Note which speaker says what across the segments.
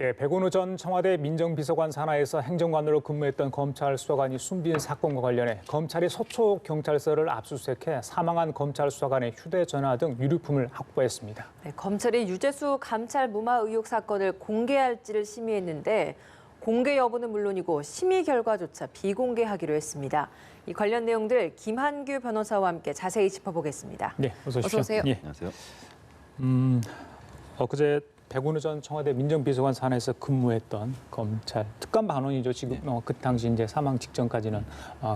Speaker 1: 예, 백운우 전 청와대 민정비서관 산하에서 행정관으로 근무했던 검찰 수사관이 숨진 사건과 관련해 검찰이 서초 경찰서를 압수수색해 사망한 검찰 수사관의 휴대전화 등 유류품을 확보했습니다.
Speaker 2: 네, 검찰이 유재수 감찰 무마 의혹 사건을 공개할지를 심의했는데 공개 여부는 물론이고 심의 결과조차 비공개하기로 했습니다. 이 관련 내용들 김한규 변호사와 함께 자세히 짚어보겠습니다.
Speaker 1: 네, 어서 오십시오.
Speaker 2: 어서 오세요.
Speaker 1: 예.
Speaker 3: 안녕하세요.
Speaker 1: 엊그제 백운우 전 청와대 민정비서관 산하에서 근무했던 검찰 특감 반원이죠. 지금 그 당시 이제 사망 직전까지는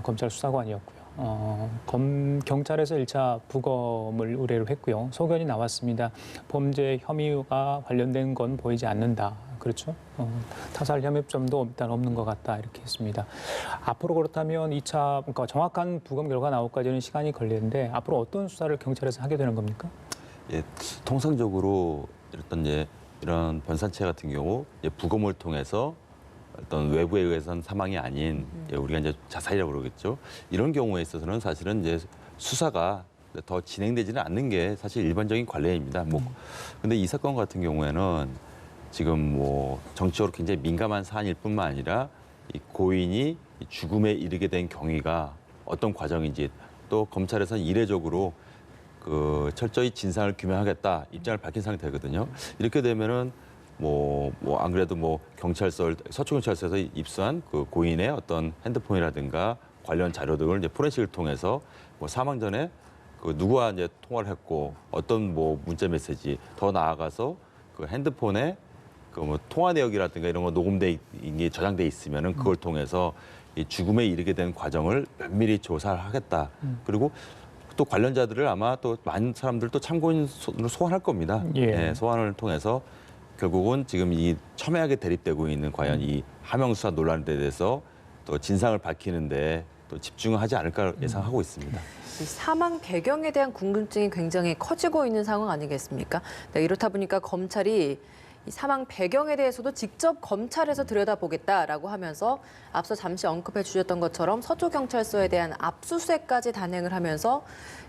Speaker 1: 검찰 수사관이었고요. 경찰에서 1차 부검을 의뢰를 했고요. 소견이 나왔습니다. 범죄 혐의가 관련된 건 보이지 않는다. 그렇죠. 타살 혐의점도 일단 없는 것 같다. 이렇게 했습니다. 앞으로 그렇다면 2차, 그러니까 정확한 부검 결과 나오기까지는 시간이 걸리는데 앞으로 어떤 수사를 경찰에서 하게 되는 겁니까?
Speaker 3: 예, 통상적으로 이런 변산체 같은 경우 부검을 통해서 어떤 외부에 의해서는 사망이 아닌 우리가 이제 자살이라고 그러겠죠. 이런 경우에 있어서는 사실은 이제 수사가 더 진행되지는 않는 게 사실 일반적인 관례입니다. 근데 이 사건 같은 경우에는 지금 정치적으로 굉장히 민감한 사안일 뿐만 아니라 이 고인이 죽음에 이르게 된 경위가 어떤 과정인지 또 검찰에서는 이례적으로 철저히 진상을 규명하겠다 입장을 밝힌 상태거든요. 이렇게 되면은 안 그래도 서초경찰서에서 입수한 그 고인의 어떤 핸드폰이라든가 관련 자료들을 이제 포렌식을 통해서 사망 전에 누구와 이제 통화를 했고 어떤 문자 메시지 더 나아가서 그 핸드폰에 통화 내역이라든가 이런 거 녹음돼 있는 게 저장돼 있으면은 그걸 통해서 이 죽음에 이르게 된 과정을 면밀히 조사를 하겠다. 그리고 또 관련자들을 아마 또 많은 사람들 또 참고인으로 소환할 겁니다.
Speaker 1: 예.
Speaker 3: 소환을 통해서 결국은 지금 이 첨예하게 대립되고 있는 과연 이 하명 수사 논란에 대해서 또 진상을 밝히는데 또 집중하지 않을까 예상하고 있습니다.
Speaker 2: 이 사망 배경에 대한 궁금증이 굉장히 커지고 있는 상황 아니겠습니까? 네, 이렇다 보니까 검찰이 이 사망 배경에 대해서도 직접 검찰에서 들여다보겠다라고 하면서 앞서 잠시 언급해 주셨던 것처럼 서초경찰서에 대한 압수수색까지 단행을 하면서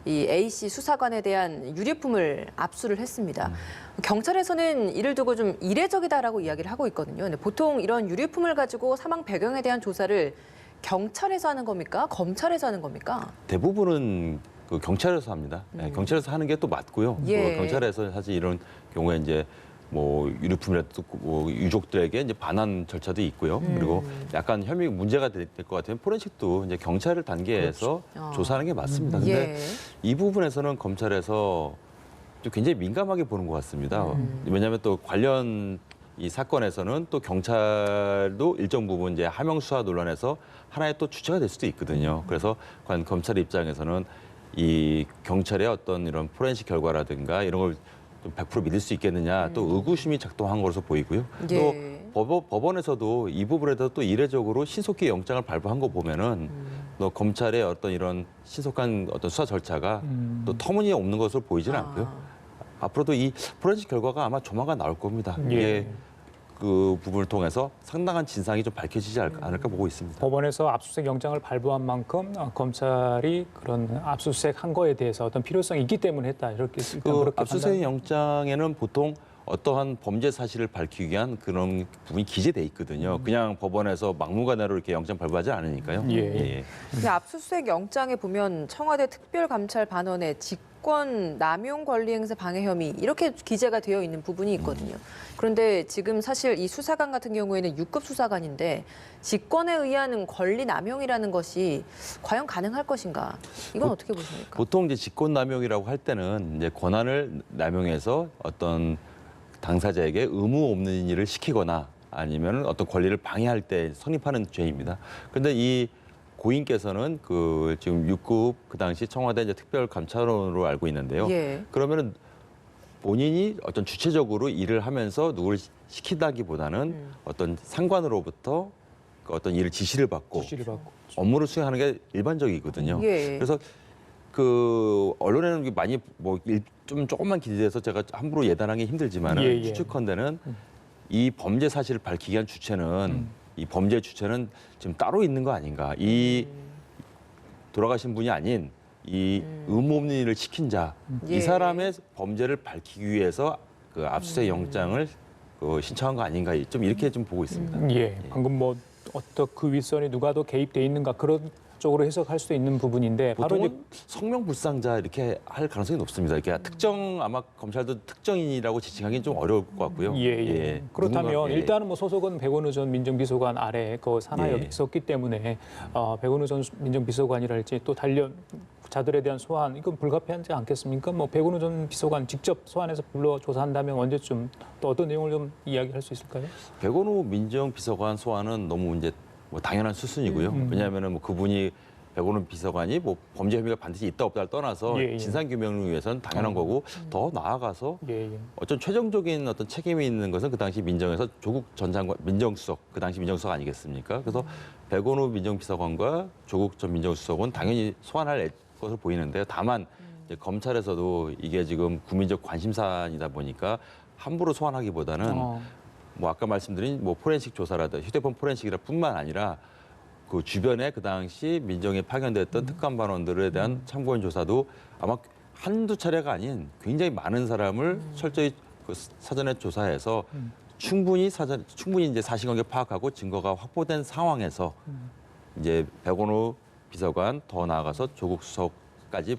Speaker 2: 이 A씨 수사관에 대한 유류품을 압수를 했습니다. 경찰에서는 이를 두고 좀 이례적이다라고 이야기를 하고 있거든요. 근데 보통 이런 유류품을 가지고 사망 배경에 대한 조사를 경찰에서 하는 겁니까? 검찰에서 하는 겁니까?
Speaker 3: 대부분은 경찰에서 합니다. 경찰에서 하는 게 또 맞고요.
Speaker 2: 예.
Speaker 3: 경찰에서 사실 이런 경우에 이제 유류품이라도 유족들에게 이제 반환 절차도 있고요. 그리고 약간 혐의 문제가 될 것 같으면 포렌식도 이제 경찰을 단계에서
Speaker 2: 그렇죠.
Speaker 3: 조사하는 게 맞습니다. 근데
Speaker 2: 예.
Speaker 3: 이 부분에서는 검찰에서 좀 굉장히 민감하게 보는 것 같습니다. 왜냐하면 또 관련 이 사건에서는 또 경찰도 일정 부분 이제 하명 수사 논란에서 하나의 또 주체가 될 수도 있거든요. 그래서 과연 검찰 입장에서는 이 경찰의 어떤 이런 포렌식 결과라든가 이런 걸 100% 믿을 수 있겠느냐 또 의구심이 작동한 것으로 보이고요.
Speaker 2: 예.
Speaker 3: 또 법원에서도 이 부분에 대해서 또 이례적으로 신속히 영장을 발부한 거 보면은 또 검찰의 어떤 이런 신속한 어떤 수사 절차가 또 터무니없는 것으로 보이지는 않고요. 앞으로도 이 포렌식 결과가 아마 조만간 나올 겁니다. 이게 그 부분을 통해서 상당한 진상이 좀 밝혀지지 않을까 보고 있습니다.
Speaker 1: 법원에서 압수수색 영장을 발부한 만큼 검찰이 그런 압수수색 한 거에 대해서 어떤 필요성이 있기 때문에 했다. 이렇게 일단 그렇게
Speaker 3: 압수수색 영장에는 보통 어떠한 범죄 사실을 밝히기 위한 그런 부분이 기재돼 있거든요. 그냥 법원에서 막무가내로 이렇게 영장 발부하지 않으니까요.
Speaker 1: 예.
Speaker 2: 이 압수수색 영장에 보면 청와대 특별감찰반원의 직권 남용 권리행사 방해 혐의 이렇게 기재가 되어 있는 부분이 있거든요. 그런데 지금 사실 이 수사관 같은 경우에는 6급 수사관인데 직권에 의한 권리 남용이라는 것이 과연 가능할 것인가? 이건 어떻게 보십니까?
Speaker 3: 보통 이제 직권 남용이라고 할 때는 이제 권한을 남용해서 어떤 당사자에게 의무 없는 일을 시키거나 아니면 어떤 권리를 방해할 때 성립하는 죄입니다. 그런데 이 고인께서는 지금 6급 그 당시 청와대 이제 특별감찰원으로 알고 있는데요.
Speaker 2: 예.
Speaker 3: 그러면은 본인이 어떤 주체적으로 일을 하면서 누구를 시키다기보다는 어떤 상관으로부터 어떤 일을 지시를 받고 업무를 수행하는 게 일반적이거든요.
Speaker 2: 예.
Speaker 3: 그래서 언론에는 많이 조금만 기재돼서 제가 함부로 예단하기 힘들지만은 추측컨대는 이 범죄 사실을 밝히기 위한 주체는 이 범죄 주체는 지금 따로 있는 거 아닌가? 이 돌아가신 분이 아닌 이 의무 없는 일을 시킨 자, 이 사람의 범죄를 밝히기 위해서 그 압수수색 영장을 신청한 거 아닌가 좀 이렇게 좀 보고 있습니다.
Speaker 1: 예, 방금 뭐 어떤 그 윗선이 누가 더 개입돼 있는가 그런 쪽으로 해석할 수도 있는 부분인데 바로 이제
Speaker 3: 보통은 성명불상자 이렇게 할 가능성이 높습니다. 이렇게 특정 아마 검찰도 특정인이라고 지칭하기는 좀 어려울 것 같고요.
Speaker 1: 예. 그렇다면
Speaker 3: 누군가,
Speaker 1: 일단은 뭐 소속은 백원우 전 민정비서관 아래 그 산하에
Speaker 3: 예.
Speaker 1: 있었기 때문에 백원우 전 민정비서관이랄지 또 단련 자들에 대한 소환 이건 불가피하지 않겠습니까? 뭐 백원우 전 비서관 직접 소환해서 불러 조사한다면 언제쯤 또 어떤 내용을 좀 이야기할 수 있을까요?
Speaker 3: 백원우 민정비서관 소환은 너무 이제 뭐 당연한 수순이고요. 왜냐하면은 뭐 그분이 백원우 비서관이 뭐 범죄 혐의가 반드시 있다 없다를 떠나서
Speaker 1: 예.
Speaker 3: 진상 규명을 위해서는 당연한 거고 더 나아가서
Speaker 1: 예.
Speaker 3: 어떤 최종적인 어떤 책임이 있는 것은 그 당시 민정에서 조국 전 장관 민정수석 그 당시 민정수석 아니겠습니까? 그래서 백원우 민정비서관과 조국 전 민정수석은 당연히 소환할 것으로 보이는데요. 다만 이제 검찰에서도 이게 지금 국민적 관심사이다 보니까 함부로 소환하기보다는 뭐 아까 말씀드린 뭐 포렌식 조사라든지 휴대폰 포렌식이라 뿐만 아니라 그 주변에 그 당시 민정에 파견됐던 특감 반원들에 대한 참고인 조사도 아마 한두 차례가 아닌 굉장히 많은 사람을 철저히 그 사전에 조사해서 충분히 이제 사실관계 파악하고 증거가 확보된 상황에서 이제 백원우 비서관 더 나아가서 조국 수석까지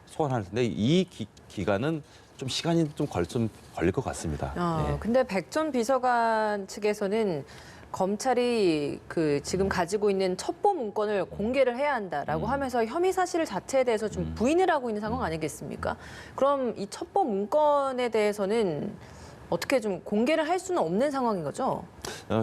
Speaker 3: 소환할 텐데 이 기간은 좀 시간이 좀 걸릴 것 같습니다. 예.
Speaker 2: 근데 백 전 비서관 측에서는 검찰이 그 지금 가지고 있는 첩보 문건을 공개를 해야 한다라고 하면서 혐의 사실 자체에 대해서 좀 부인을 하고 있는 상황 아니겠습니까? 그럼 이 첩보 문건에 대해서는 어떻게 좀 공개를 할 수는 없는 상황인 거죠?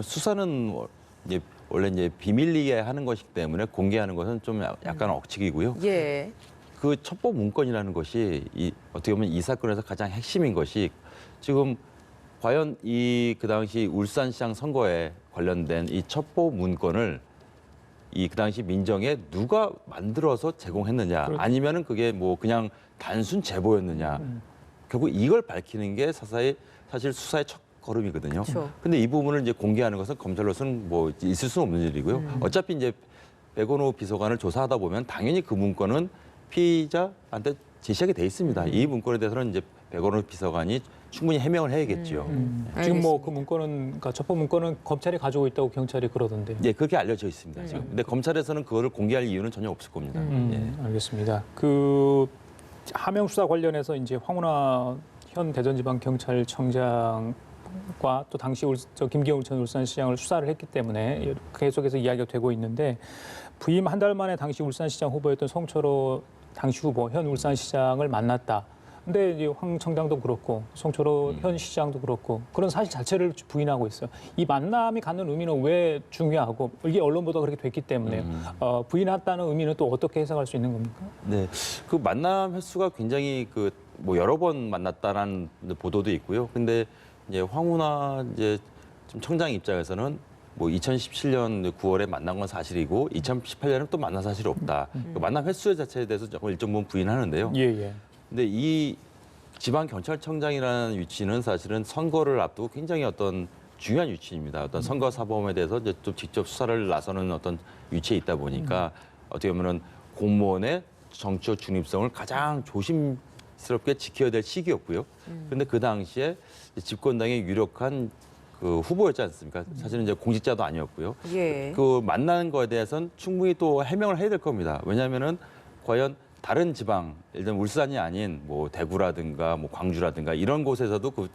Speaker 3: 수사는 이제 원래 이제 비밀리에 하는 것이기 때문에 공개하는 것은 좀 약간 억측이고요.
Speaker 2: 예.
Speaker 3: 그 첩보 문건이라는 것이 어떻게 보면 이 사건에서 가장 핵심인 것이 지금 과연 그 당시 울산시장 선거에 관련된 이 첩보 문건을 그 당시 민정에 누가 만들어서 제공했느냐 아니면은 그게 뭐 그냥 단순 제보였느냐 결국 이걸 밝히는 게 사실 수사의 첫 걸음이거든요.
Speaker 2: 그렇죠.
Speaker 3: 근데 이 부분을 이제 공개하는 것은 검찰로서는 뭐 있을 수는 없는 일이고요. 어차피 이제 백원우 비서관을 조사하다 보면 당연히 그 문건은 피의자한테 제시하게 돼 있습니다. 이 문건에 대해서는 이제 백원우 비서관이 충분히 해명을 해야겠죠.
Speaker 1: 지금 뭐 그 문건은 그러니까 첩보 문건은 검찰이 가지고 있다고 경찰이 그러던데.
Speaker 3: 예, 그렇게 알려져 있습니다. 지금. 근데 검찰에서는 그거를 공개할 이유는 전혀 없을 겁니다. 예.
Speaker 1: 알겠습니다. 그 하명 수사 관련해서 이제 황운하 현 대전지방경찰청장과 또 당시 김기현 전 울산시장을 수사를 했기 때문에 계속해서 이야기가 되고 있는데 부임 한 달 만에 당시 울산시장 후보였던 송철호 당시 후보 현 울산시장을 만났다. 근데 이제 황 청장도 그렇고 송철호 현 시장도 그렇고 그런 사실 자체를 부인하고 있어요. 이 만남이 갖는 의미는 왜 중요하고 이게 언론 보도가 그렇게 됐기 때문에 부인했다는 의미는 또 어떻게 해석할 수 있는 겁니까?
Speaker 3: 네, 그 만남 횟수가 굉장히 뭐 여러 번 만났다라는 보도도 있고요. 근데 이제 황운하 이제 좀 청장 입장에서는 뭐 2017년 9월에 만난 건 사실이고 2018년에는 또 만난 사실이 없다. 그 만남 횟수 자체에 대해서 조금 일정 부분 부인하는데요.
Speaker 1: 예.
Speaker 3: 근데 이 지방경찰청장이라는 위치는 사실은 선거를 앞두고 굉장히 어떤 중요한 위치입니다. 어떤 선거 사범에 대해서 이제 좀 직접 수사를 나서는 어떤 위치에 있다 보니까 어떻게 보면은 공무원의 정치적 중립성을 가장 조심스럽게 지켜야 될 시기였고요. 그런데 그 당시에 집권당의 유력한 그 후보였지 않습니까? 사실은 이제 공직자도 아니었고요.
Speaker 2: 예.
Speaker 3: 그 만나는 거에 대해서는 충분히 또 해명을 해야 될 겁니다. 왜냐하면은 과연 다른 지방, 예를 들면 울산이 아닌 뭐 대구라든가 뭐 광주라든가 이런 곳에서도 그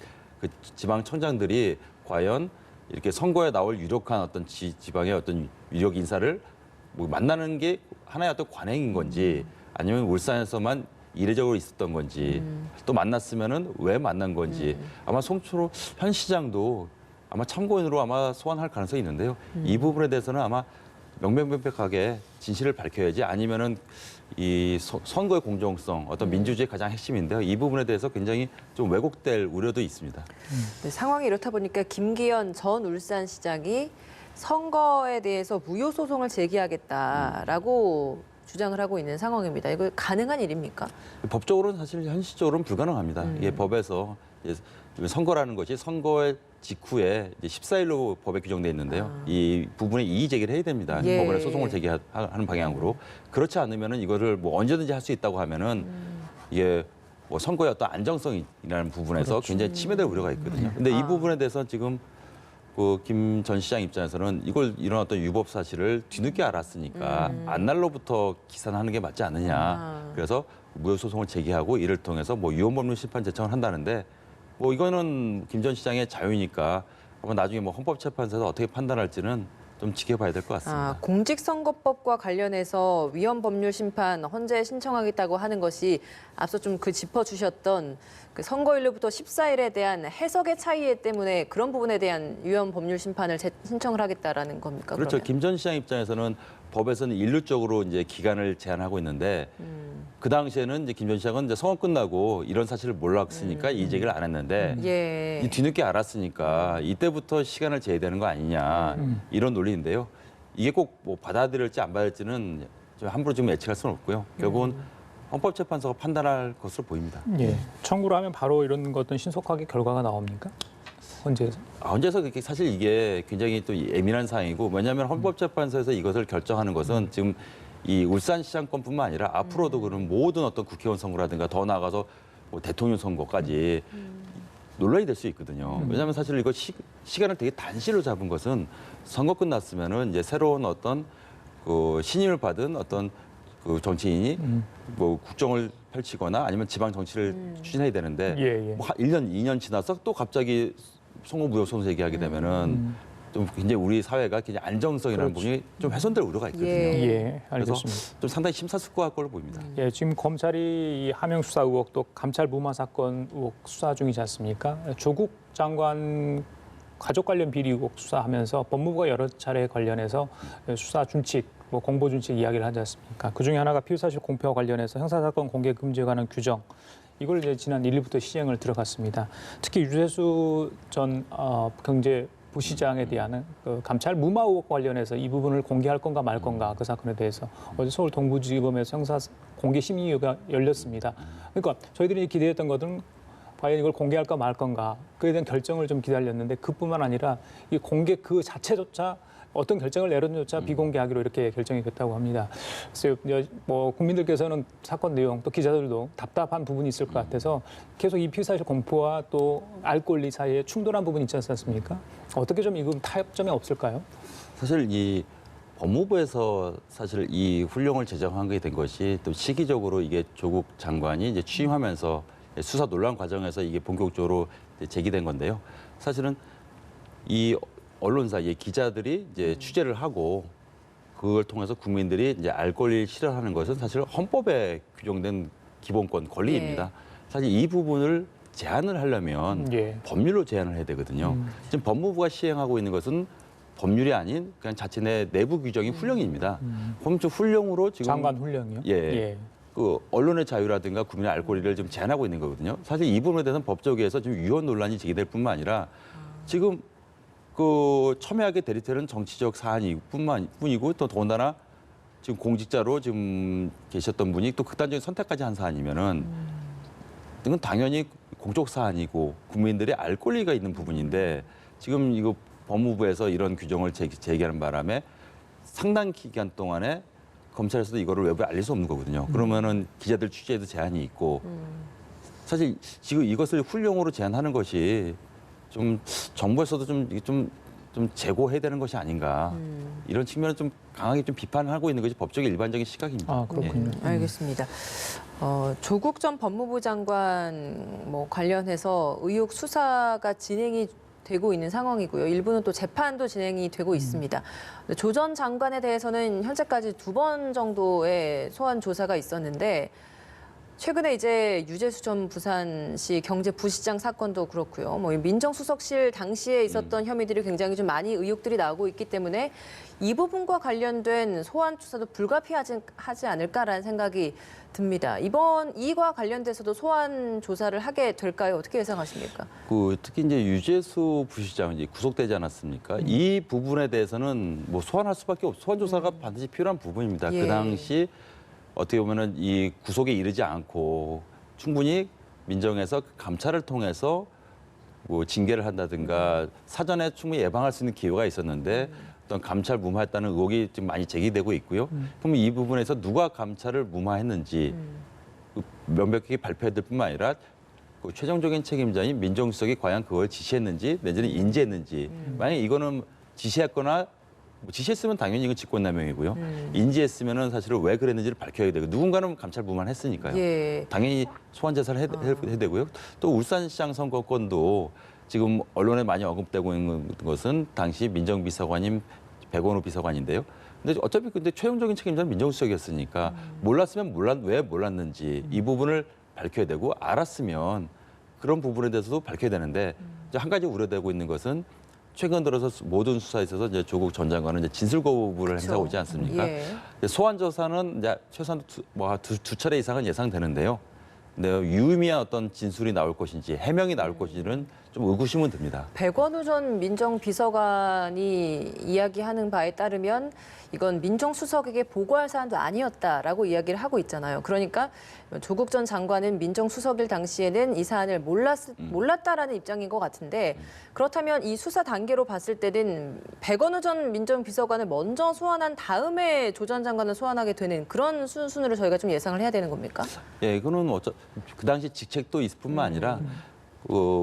Speaker 3: 지방청장들이 과연 이렇게 선거에 나올 유력한 어떤 지방의 어떤 유력 인사를 뭐 만나는 게 하나의 어떤 관행인 건지 아니면 울산에서만 이례적으로 있었던 건지 또 만났으면은 왜 만난 건지 아마 송철호 현 시장도 아마 참고인으로 아마 소환할 가능성이 있는데요. 이 부분에 대해서는 아마 명명백백하게 진실을 밝혀야지 아니면은 이 선거의 공정성, 어떤 민주주의의 가장 핵심인데요. 이 부분에 대해서 굉장히 좀 왜곡될 우려도 있습니다.
Speaker 2: 네, 상황이 이렇다 보니까 김기현 전 울산시장이 선거에 대해서 무효 소송을 제기하겠다라고 주장을 하고 있는 상황입니다. 이거 가능한 일입니까?
Speaker 3: 법적으로는 사실 현실적으로는 불가능합니다. 이게 법에서 선거라는 것이 선거의 직후에 이제 14일로 법에 규정돼 있는데요. 이 부분에 이의 제기를 해야 됩니다.
Speaker 2: 예.
Speaker 3: 법원에 소송을 제기하는 방향으로. 그렇지 않으면은 이거를 뭐 언제든지 할 수 있다고 하면은 이게 뭐 선거의 어떤 안정성이라는 부분에서 굉장히 침해될 우려가 있거든요. 근데 이 부분에 대해서 지금 그 김 전 시장 입장에서는 이런 어떤 유법 사실을 뒤늦게 알았으니까 안날로부터 기산하는 게 맞지 않느냐. 그래서 무효 소송을 제기하고 이를 통해서 뭐 유언법률 심판 제청을 한다는데 뭐 이거는 김 전 시장의 자유니까 아마 나중에 뭐 헌법재판소에서 어떻게 판단할지는 좀 지켜봐야 될 것 같습니다.
Speaker 2: 공직선거법과 관련해서 위헌법률 심판 헌재 신청하겠다고 하는 것이 앞서 좀 그 짚어주셨던 그 선거일로부터 14일에 대한 해석의 차이 때문에 그런 부분에 대한 위헌법률 심판을 신청을 하겠다라는 겁니까?
Speaker 3: 그렇죠.
Speaker 2: 그러면?
Speaker 3: 김 전 시장 입장에서는 법에서는 일률적으로 이제 기간을 제한하고 있는데 그 당시에는 이제 김 전 시장은 이제 선거 끝나고 이런 사실을 몰랐으니까 이 제기를 안 했는데
Speaker 2: 예.
Speaker 3: 이 뒤늦게 알았으니까 이때부터 시간을 재야되는 거 아니냐 이런 논리인데요. 이게 꼭 뭐 받아들일지 안 받을지는 좀 함부로 지금 예측할 수는 없고요. 결국은 헌법재판소가 판단할 것으로 보입니다.
Speaker 1: 예. 청구를 하면 바로 이런 것들은 신속하게 결과가 나옵니까? 헌재에서?
Speaker 3: 헌재에서 그렇게 사실 이게 굉장히 또 예민한 사항이고 왜냐하면 헌법재판소에서 이것을 결정하는 것은 지금 이 울산시장권뿐만 아니라 앞으로도 그런 모든 어떤 국회의원 선거라든가 더 나아가서 뭐 대통령 선거까지 논란이 될 수 있거든요. 왜냐하면 사실 이거 시간을 되게 단시로 잡은 것은 선거 끝났으면은 이제 새로운 어떤 그 신임을 받은 어떤 그 정치인이 뭐 국정을 펼치거나 아니면 지방 정치를 추진해야 되는데
Speaker 1: 예.
Speaker 3: 뭐 1년, 2년 지나서 또 갑자기 선거 무효 소송 제기하게 되면은 좀 굉장히 우리 사회가 굉장히 안정성이라는 부분이 좀 훼손될 우려가 있거든요.
Speaker 1: 예,
Speaker 3: 그래서
Speaker 1: 알겠습니다.
Speaker 3: 좀 상당히 심사숙고할 걸로 보입니다.
Speaker 1: 예, 지금 검찰이 이 하명 수사 의혹 또 감찰 무마 사건 의혹 수사 중이지 않습니까? 조국 장관 가족 관련 비리 의혹 수사하면서 법무부가 여러 차례 관련해서 수사 준칙, 뭐 공보 준칙 이야기를 하지 않습니까? 그 중에 하나가 피의사실 공표와 관련해서 형사사건 공개 금지에 관한 규정. 이걸 이제 지난 1일부터 시행을 들어갔습니다. 특히 유재수 전 경제부시장에 대한 그 감찰 무마 의혹 관련해서 이 부분을 공개할 건가 말 건가 그 사건에 대해서 어제 서울 동부지검에서 형사 공개 심의가 열렸습니다. 그러니까 저희들이 기대했던 것은 과연 이걸 공개할까 말 건가 그에 대한 결정을 좀 기다렸는데 그뿐만 아니라 이 공개 그 자체조차 어떤 결정을 내려조차 비공개하기로 이렇게 결정이 됐다고 합니다. 그래서 뭐 국민들께서는 사건 내용 또 기자들도 답답한 부분이 있을 것 같아서 계속 이 피의사실 공표와 또 알 권리 사이에 충돌한 부분이 있지 않습니까? 어떻게 좀 이건 타협점이 없을까요?
Speaker 3: 사실 이 법무부에서 사실 이 훈령을 제정하게 된 것이 또 시기적으로 이게 조국 장관이 이제 취임하면서 수사 논란 과정에서 이게 본격적으로 제기된 건데요. 사실은 이 언론사, 기자들이 이제 취재를 하고 그걸 통해서 국민들이 이제 알 권리를 실현하는 것은 사실 헌법에 규정된 기본권 권리입니다. 사실 이 부분을 제한을 하려면 법률로 제한을 해야 되거든요. 지금 법무부가 시행하고 있는 것은 법률이 아닌 그냥 자체 내 내부 규정인 훈령입니다. 그럼 좀 훈령으로 지금
Speaker 1: 장관 훈령이요?
Speaker 3: 그 언론의 자유라든가 국민의 알 권리를 좀 제한하고 있는 거거든요. 사실 이 부분에 대해서는 법조계에서 지금 위헌 논란이 제기될 뿐만 아니라 지금 그 첨예하게 대립되는 정치적 사안이 뿐이고 또 더군다나 지금 공직자로 지금 계셨던 분이 또 극단적인 선택까지 한 사안이면은 이건 당연히 공적 사안이고 국민들의 알 권리가 있는 부분인데 지금 이거 법무부에서 이런 규정을 제기하는 바람에 상당 기간 동안에 검찰에서도 이거를 외부에 알릴 수 없는 거거든요. 그러면은 기자들 취재에도 제한이 있고 사실 지금 이것을 훈령으로 제한하는 것이 좀 정부에서도 좀 재고해야 되는 것이 아닌가 이런 측면을 좀 강하게 좀 비판하고 있는 것이 법적인 일반적인 시각입니다.
Speaker 1: 아, 그렇군요.
Speaker 2: 알겠습니다. 조국 전 법무부 장관 뭐 관련해서 의혹 수사가 진행이 되고 있는 상황이고요. 일부는 또 재판도 진행이 되고 있습니다. 조 전 장관에 대해서는 현재까지 2번 정도의 소환 조사가 있었는데 최근에 이제 유재수 전 부산시 경제부시장 사건도 그렇고요. 뭐 민정수석실 당시에 있었던 혐의들이 굉장히 좀 많이 의혹들이 나오고 있기 때문에 이 부분과 관련된 소환 조사도 불가피하지 않을까라는 생각이 듭니다. 이번 이와 관련돼서도 소환 조사를 하게 될까요? 어떻게 예상하십니까?
Speaker 3: 특히 이제 유재수 부시장 이제 구속되지 않았습니까? 이 부분에 대해서는 뭐 소환할 수밖에 소환 조사가 반드시 필요한 부분입니다. 그 당시 어떻게 보면은 이 구속에 이르지 않고 충분히 민정에서 감찰을 통해서 뭐 징계를 한다든가 사전에 충분히 예방할 수 있는 기회가 있었는데 어떤 감찰 무마했다는 의혹이 지금 많이 제기되고 있고요. 그럼 이 부분에서 누가 감찰을 무마했는지 명백하게 발표해야 될 뿐만 아니라 그 최종적인 책임자인 민정수석이 과연 그걸 지시했는지 내지는 인지했는지 만약에 이거는 지시했거나 뭐 지시했으면 당연히 이건 직권남용이고요. 인지했으면은 사실은 왜 그랬는지를 밝혀야 되고 누군가는 감찰부만 했으니까요.
Speaker 2: 예.
Speaker 3: 당연히 소환 조사를 해야 되고요. 또 울산시장 선거권도 지금 언론에 많이 언급되고 있는 것은 당시 민정비서관인 백원우 비서관인데요. 근데 어차피 근데 최종적인 책임자는 민정수석이었으니까 몰랐으면 왜 몰랐는지 이 부분을 밝혀야 되고 알았으면 그런 부분에 대해서도 밝혀야 되는데 이제 한 가지 우려되고 있는 것은 최근 들어서 모든 수사에 있어서 이제 조국 전 장관은 이제 진술 거부를 행사하고 있지 않습니까?
Speaker 2: 예.
Speaker 3: 소환 조사는 이제 최소한 두 차례 이상은 예상되는데요. 근데 유의미한 어떤 진술이 나올 것인지 해명이 나올 것인지는 좀 의구심은 듭니다.
Speaker 2: 백원우 전 민정비서관이 이야기하는 바에 따르면 이건 민정수석에게 보고할 사안도 아니었다라고 이야기를 하고 있잖아요. 그러니까 조국 전 장관은 민정수석일 당시에는 이 사안을 몰랐다라는 입장인 것 같은데 그렇다면 이 수사 단계로 봤을 때는 백원우 전 민정비서관을 먼저 소환한 다음에 조 전 장관을 소환하게 되는 그런 순으로 저희가 좀 예상을 해야 되는 겁니까?
Speaker 3: 예, 이거는 그 당시 직책도 있을 뿐만 아니라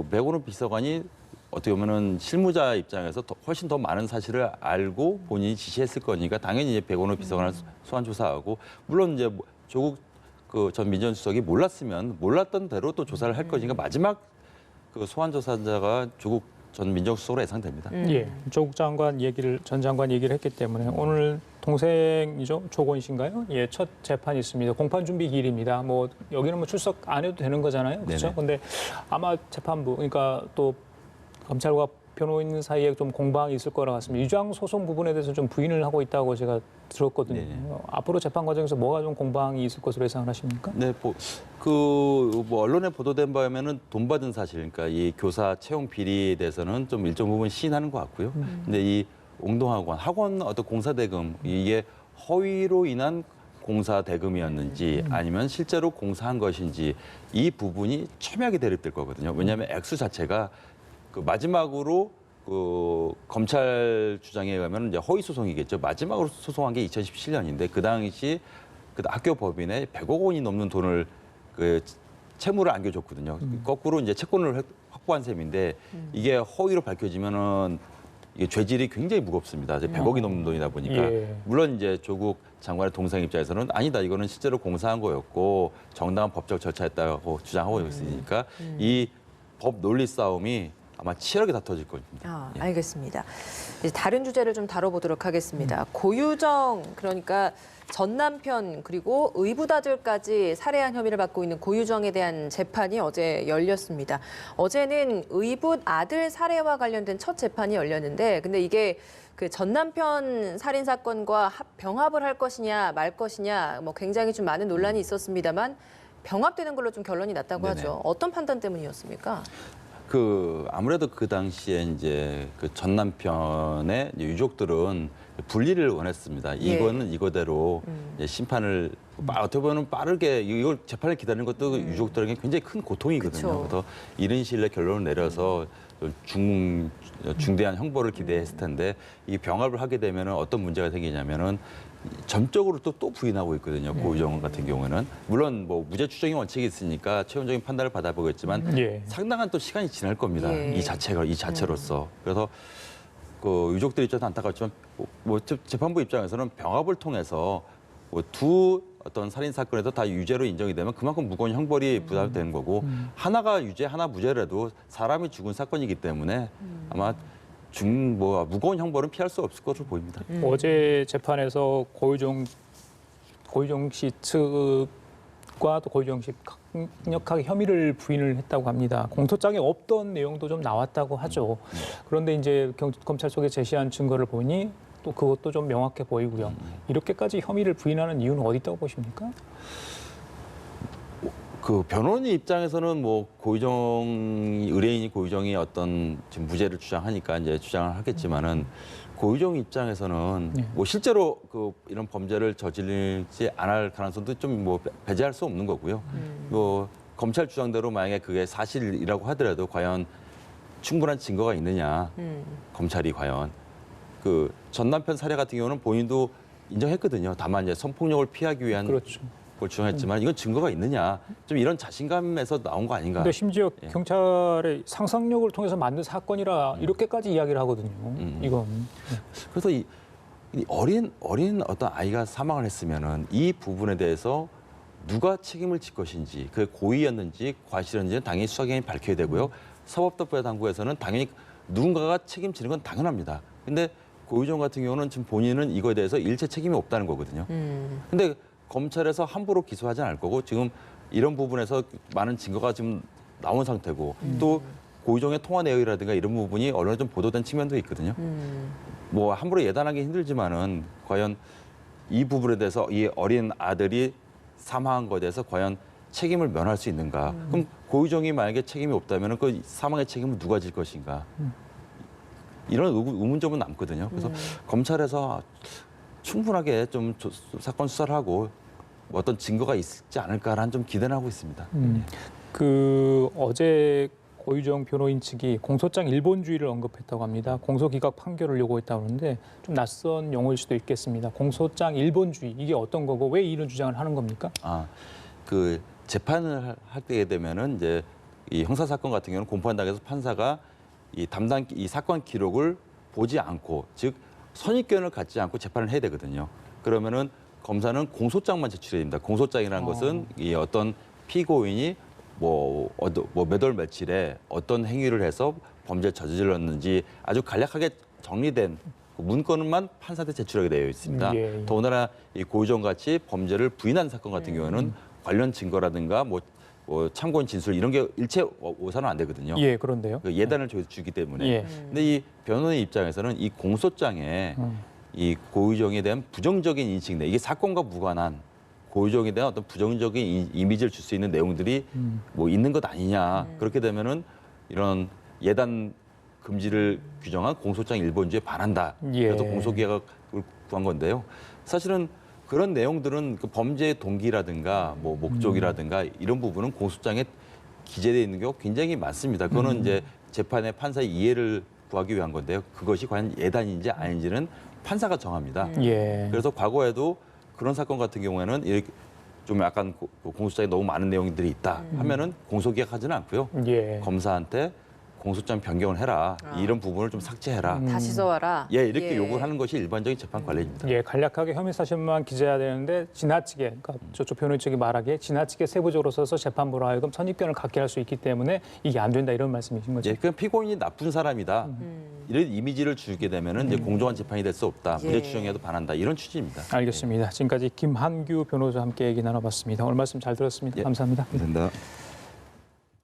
Speaker 3: 백원우 비서관이 어떻게 보면은 실무자 입장에서 훨씬 더 많은 사실을 알고 본인이 지시했을 거니까 당연히 이제 백원우 비서관을 소환 조사하고 물론 이제 조국 그 전 민정수석이 몰랐으면 몰랐던 대로 또 조사를 할 거니까 마지막 그 소환 조사자가 조국 전 민정수석으로 예상됩니다.
Speaker 1: 예, 조국 장관 전 장관 얘기를 했기 때문에 오늘 동생이죠 조건 씨인가요? 예, 첫 재판이 있습니다. 공판 준비 기일입니다. 뭐 여기는 뭐 출석 안 해도 되는 거잖아요, 그렇죠? 근데 아마 재판부 그러니까 또 검찰과 변호인 사이에 좀 공방이 있을 거라 같습니다. 유죄 소송 부분에 대해서 좀 부인을 하고 있다고 제가 들었거든요.
Speaker 3: 네네.
Speaker 1: 앞으로 재판 과정에서 뭐가 좀 공방이 있을 것으로 예상하십니까?
Speaker 3: 네, 언론에 보도된 바에는 돈 받은 사실, 그러니까 이 교사 채용 비리에 대해서는 좀 일정 부분 시인하는 것 같고요. 근데 이 옥동학원 어떤 공사 대금 이게 허위로 인한 공사 대금이었는지 아니면 실제로 공사한 것인지 이 부분이 첨예하게 대립될 거거든요. 왜냐하면 액수 자체가 그 마지막으로 그 검찰 주장에 의하면 이제 허위 소송이겠죠. 마지막으로 소송한 게 2017년인데 그 당시 그 학교 법인에 100억 원이 넘는 돈을 그 채무를 안겨줬거든요. 거꾸로 이제 채권을 확보한 셈인데 이게 허위로 밝혀지면은 이게 죄질이 굉장히 무겁습니다. 이제 100억이 넘는 돈이다 보니까
Speaker 1: 예.
Speaker 3: 물론 이제 조국 장관의 동생 입장에서는 아니다 이거는 실제로 공사한 거였고 정당한 법적 절차였다고 주장하고 있으니까 이 법 논리 싸움이 아마 치열하게 다퉈질 겁니다. 예.
Speaker 2: 알겠습니다. 이제 다른 주제를 좀 다뤄보도록 하겠습니다. 고유정 그러니까 전 남편 그리고 의붓아들까지 살해한 혐의를 받고 있는 고유정에 대한 재판이 어제 열렸습니다. 어제는 의붓아들 살해와 관련된 첫 재판이 열렸는데 근데 이게 그 전 남편 살인 사건과 병합을 할 것이냐 말 것이냐 뭐 굉장히 좀 많은 논란이 있었습니다만 병합되는 걸로 좀 결론이 났다고
Speaker 3: 네네.
Speaker 2: 하죠. 어떤 판단 때문이었습니까?
Speaker 3: 아무래도 그 당시에 이제 그 전 남편의 유족들은 분리를 원했습니다. 이거는 이거대로 이제 심판을 어떻게 보면 빠르게 이걸 재판을 기다리는 것도 유족들에게 굉장히 큰 고통이거든요.
Speaker 2: 그쵸.
Speaker 3: 그래서 이른 시일 내에 결론을 내려서 중대한 형벌을 기대했을 텐데 이 병합을 하게 되면 어떤 문제가 생기냐면은 전적으로 또 부인하고 있거든요. 고유정 같은 경우는 물론 뭐 무죄 추정의 원칙이 있으니까 최종적인 판단을 받아보겠지만
Speaker 1: 예.
Speaker 3: 상당한 또 시간이 지날 겁니다.
Speaker 2: 예.
Speaker 3: 이 자체로서 그래서 그 유족들 입장에서 안타깝지만 뭐 재판부 입장에서는 병합을 통해서 뭐 두 어떤 살인 사건에도 다 유죄로 인정이 되면 그만큼 무거운 형벌이 부담되는 거고 하나가 유죄, 하나 무죄라도 사람이 죽은 사건이기 때문에 아마 무거운 형벌은 피할 수 없을 것으로 보입니다.
Speaker 1: 어제 재판에서 고유정 씨 측과 또 고유정 씨 강력하게 혐의를 부인을 했다고 합니다. 공소장에 없던 내용도 좀 나왔다고 하죠. 그런데 이제 검찰 쪽에 제시한 증거를 보니 또 그것도 좀 명확해 보이고요. 이렇게까지 혐의를 부인하는 이유는 어디 있다고 보십니까?
Speaker 3: 그 변호인 입장에서는 뭐 의뢰인이 고유정이 어떤 지금 무죄를 주장하니까 이제 주장을 하겠지만은 고유정 입장에서는
Speaker 1: 네.
Speaker 3: 뭐 실제로 이런 범죄를 저지르지 않을 가능성도 좀 뭐 배제할 수 없는 거고요. 뭐 검찰 주장대로 만약에 그게 사실이라고 하더라도 과연 충분한 증거가 있느냐 검찰이 과연 그 전 남편 살해 같은 경우는 본인도 인정했거든요. 다만 이제 성폭력을 피하기 위한
Speaker 1: 그렇죠.
Speaker 3: 걸 주장했지만 이건 증거가 있느냐 좀 이런 자신감에서 나온 거 아닌가.
Speaker 1: 근데 심지어
Speaker 3: 예.
Speaker 1: 경찰의 상상력을 통해서 만든 사건이라 이렇게까지 이야기를 하거든요. 이건
Speaker 3: 그래서 이 어린 어떤 아이가 사망을 했으면은 이 부분에 대해서 누가 책임을 질 것인지 그 고의였는지 과실이었는지는 당연히 수사기관이 밝혀야 되고요. 사법부의 당국에서는 당연히 누군가가 책임지는 건 당연합니다. 근데 고유정 같은 경우는 지금 본인은 이거에 대해서 일체 책임이 없다는 거거든요. 근데 검찰에서 함부로 기소하지 않을 거고 지금 이런 부분에서 많은 증거가 지금 나온 상태고 또 고유정의 통화 내역이라든가 이런 부분이 언론에 좀 보도된 측면도 있거든요. 뭐 함부로 예단하기 힘들지만은 과연 이 부분에 대해서 이 어린 아들이 사망한 것에 대해서 과연 책임을 면할 수 있는가? 그럼 고유정이 만약에 책임이 없다면 그 사망의 책임은 누가 질 것인가? 이런 의문점은 남거든요. 그래서 검찰에서 충분하게 좀 사건 수사를 하고 어떤 증거가 있지 않을까라는 좀 기대는 하고 있습니다.
Speaker 1: 그 어제 고유정 변호인 측이 공소장 일본주의를 언급했다고 합니다. 공소기각 판결을 요구했다고 하는데 좀 낯선 용어일 수도 있겠습니다. 공소장 일본주의 이게 어떤 거고 왜 이런 주장을 하는 겁니까?
Speaker 3: 그 재판을 할 때 되면은 이제 이 형사 사건 같은 경우는 공판당에서 판사가 이 담당 이 사건 기록을 보지 않고 즉 선입견을 갖지 않고 재판을 해야 되거든요. 그러면은 검사는 공소장만 제출해야 됩니다. 공소장이라는 것은 이 어떤 피고인이 몇 월 며칠에 어떤 행위를 해서 범죄를 저질렀는지 아주 간략하게 정리된 그 문건만 판사한테 제출하게 되어 있습니다.
Speaker 1: 예.
Speaker 3: 더군다나 이 고유정 같이 범죄를 부인한 사건 같은 경우는 관련 증거라든가 뭐 참고인 진술 이런 게 일체 오사는 안 되거든요.
Speaker 1: 예, 그런데요.
Speaker 3: 그 예단을 주기 때문에.
Speaker 1: 예.
Speaker 3: 근데 이 변호인의 입장에서는 이 공소장에 이 고유정에 대한 부정적인 인식 이게 사건과 무관한 고유정에 대한 어떤 부정적인 이미지를 줄 수 있는 내용들이 뭐 있는 것 아니냐. 그렇게 되면은 이런 예단 금지를 규정한 공소장 일본주의에 반한다.
Speaker 1: 예.
Speaker 3: 그래서 공소기각을 구한 건데요. 사실은 그런 내용들은 그 범죄의 동기라든가 뭐 목적이라든가 이런 부분은 공소장에 기재되어 있는 경우가 굉장히 많습니다. 그거는 이제 재판의 판사의 이해를 구하기 위한 건데요. 그것이 과연 예단인지 아닌지는 판사가 정합니다.
Speaker 1: 예.
Speaker 3: 그래서 과거에도 그런 사건 같은 경우에는 이렇게 좀 약간 공소장에 너무 많은 내용들이 있다 하면은 공소기각하지는 않고요.
Speaker 1: 예.
Speaker 3: 검사한테 공소장 변경을 해라. 이런 부분을 좀 삭제해라.
Speaker 2: 다시 써와라.
Speaker 3: 예, 이렇게 요구를 하는 것이 일반적인 재판 관례입니다.
Speaker 1: 예, 간략하게 혐의 사실만 기재해야 되는데 지나치게, 그러니까 저쪽 변호인 측이 말하기에 지나치게 세부적으로 써서 재판부로 하여금 선입견을 갖게 할 수 있기 때문에 이게 안 된다 이런 말씀이신 거죠?
Speaker 3: 예, 그냥 피고인이 나쁜 사람이다. 이런 이미지를 주게 되면은 이제 공정한 재판이 될 수 없다.
Speaker 2: 예.
Speaker 3: 무죄 추정에도 반한다. 이런 취지입니다.
Speaker 1: 알겠습니다. 지금까지 김한규 변호사와 함께 얘기 나눠봤습니다. 오늘 말씀 잘 들었습니다.
Speaker 3: 예.
Speaker 1: 감사합니다.
Speaker 3: 감사합니다.